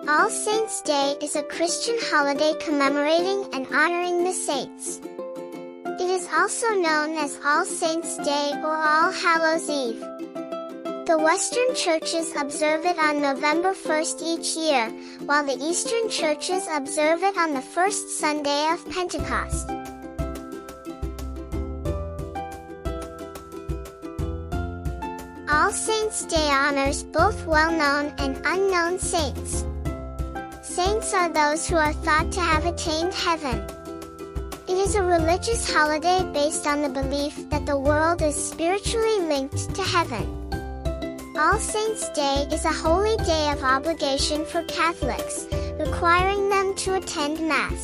All Saints' Day is a Christian holiday commemorating and honoring the saints. It is also known as All Saints' Day or All Hallows' Eve. The Western churches observe it on November 1st each year, while the Eastern churches observe it on the first Sunday of Pentecost. All Saints' Day honors both well-known and unknown saints. Saints are those who are thought to have attained heaven. It is a religious holiday based on the belief that the world is spiritually linked to heaven. All Saints' Day is a holy day of obligation for Catholics, requiring them to attend Mass.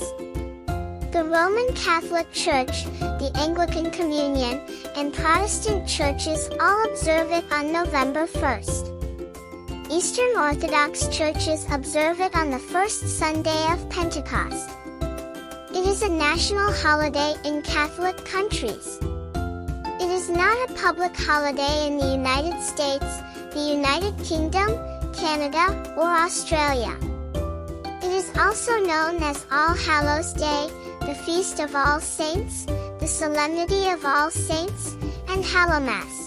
The Roman Catholic Church, the Anglican Communion, and Protestant churches all observe it on November 1st. Eastern Orthodox churches observe it on the first Sunday of Pentecost. It is a national holiday in Catholic countries. It is not a public holiday in the United States, the United Kingdom, Canada, or Australia. It is also known as All Hallows' Day, the Feast of All Saints, the Solemnity of All Saints, and Hallowmas.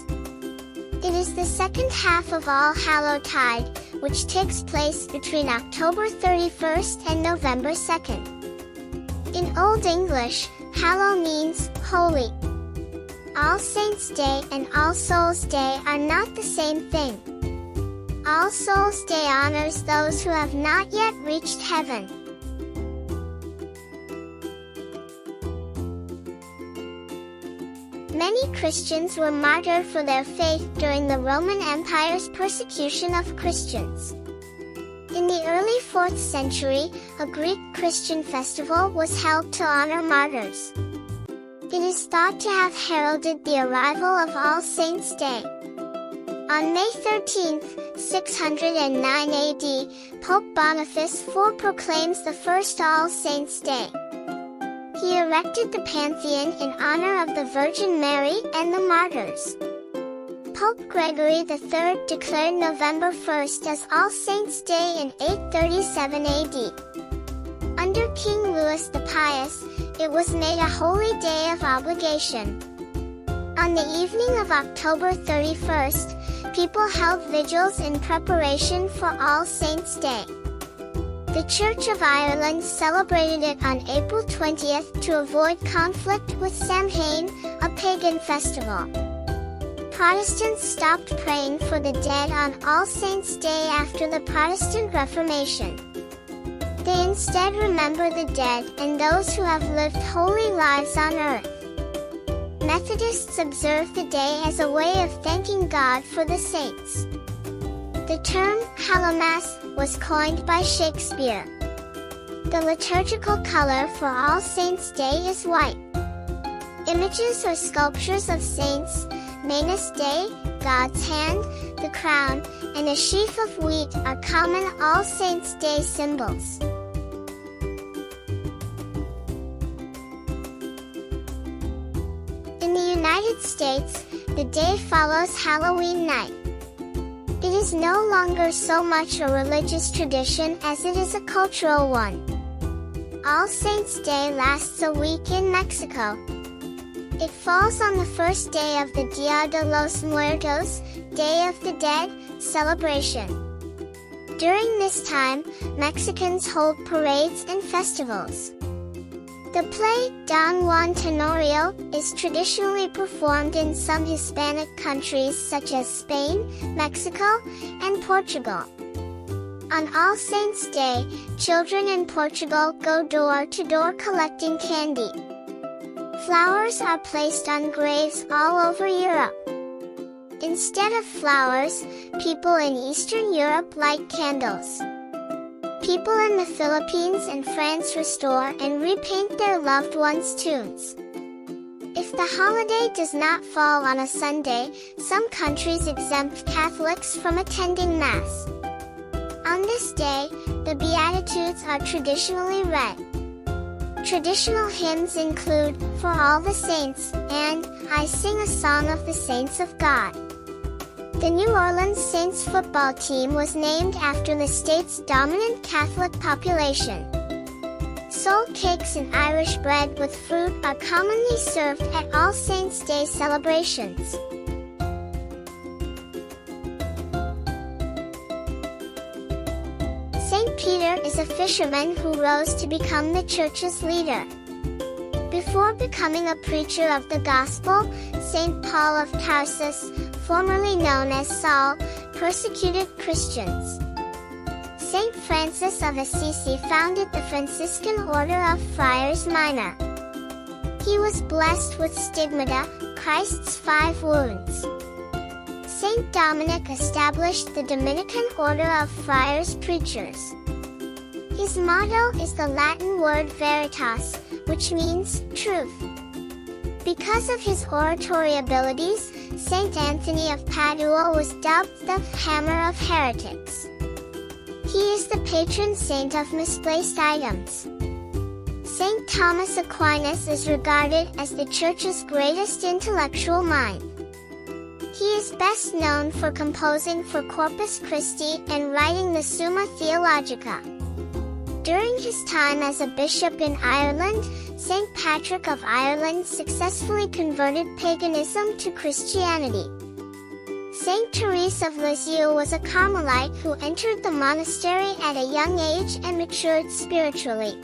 It is the second half of All Hallowtide, which takes place between October 31st and November 2nd. In Old English, Hallow means holy. All Saints' Day and All Souls' Day are not the same thing. All Souls' Day honors those who have not yet reached heaven. Many Christians were martyred for their faith during the Roman Empire's persecution of Christians. In the early 4th century, a Greek Christian festival was held to honor martyrs. It is thought to have heralded the arrival of All Saints' Day. On May 13, 609 AD, Pope Boniface IV proclaims the first All Saints' Day. He erected the Pantheon in honor of the Virgin Mary and the martyrs. Pope Gregory III declared November 1st as All Saints' Day in 837 AD. Under King Louis the Pious, it was made a holy day of obligation. On the evening of October 31st, people held vigils in preparation for All Saints' Day. The Church of Ireland celebrated it on April 20th to avoid conflict with Samhain, a pagan festival. Protestants stopped praying for the dead on All Saints' Day after the Protestant Reformation. They instead remember the dead and those who have lived holy lives on earth. Methodists observe the day as a way of thanking God for the saints. The term Hallowmas was coined by Shakespeare. The liturgical color for All Saints' Day is white. Images or sculptures of saints, Manus Dei, God's hand, the crown, and a sheaf of wheat are common All Saints' Day symbols. In the United States, the day follows Halloween night. It is no longer so much a religious tradition as it is a cultural one. All Saints' Day lasts a week in Mexico. It falls on the first day of the Dia de los Muertos, Day of the Dead, celebration. During this time, Mexicans hold parades and festivals. The play, Don Juan Tenorio, is traditionally performed in some Hispanic countries such as Spain, Mexico, and Portugal. On All Saints' Day, children in Portugal go door-to-door collecting candy. Flowers are placed on graves all over Europe. Instead of flowers, people in Eastern Europe light candles. People in the Philippines and France restore and repaint their loved ones' tombs. If the holiday does not fall on a Sunday, some countries exempt Catholics from attending Mass. On this day, the Beatitudes are traditionally read. Traditional hymns include For All the Saints and I Sing a Song of the Saints of God. The New Orleans Saints football team was named after the state's dominant Catholic population. Salt cakes and Irish bread with fruit are commonly served at All Saints' Day celebrations. Saint Peter is a fisherman who rose to become the church's leader. Before becoming a preacher of the gospel, Saint Paul of Tarsus, formerly known as Saul, persecuted Christians. Saint Francis of Assisi founded the Franciscan Order of Friars Minor. He was blessed with stigmata, Christ's 5 wounds. Saint Dominic established the Dominican Order of Friars Preachers. His motto is the Latin word veritas, which means truth. Because of his oratory abilities, Saint Anthony of Padua was dubbed the Hammer of Heretics. He is the patron saint of misplaced items. Saint Thomas Aquinas is regarded as the Church's greatest intellectual mind. He is best known for composing for Corpus Christi and writing the Summa Theologica. During his time as a bishop in Ireland, Saint Patrick of Ireland successfully converted paganism to Christianity. Saint Therese of Lisieux was a Carmelite who entered the monastery at a young age and matured spiritually.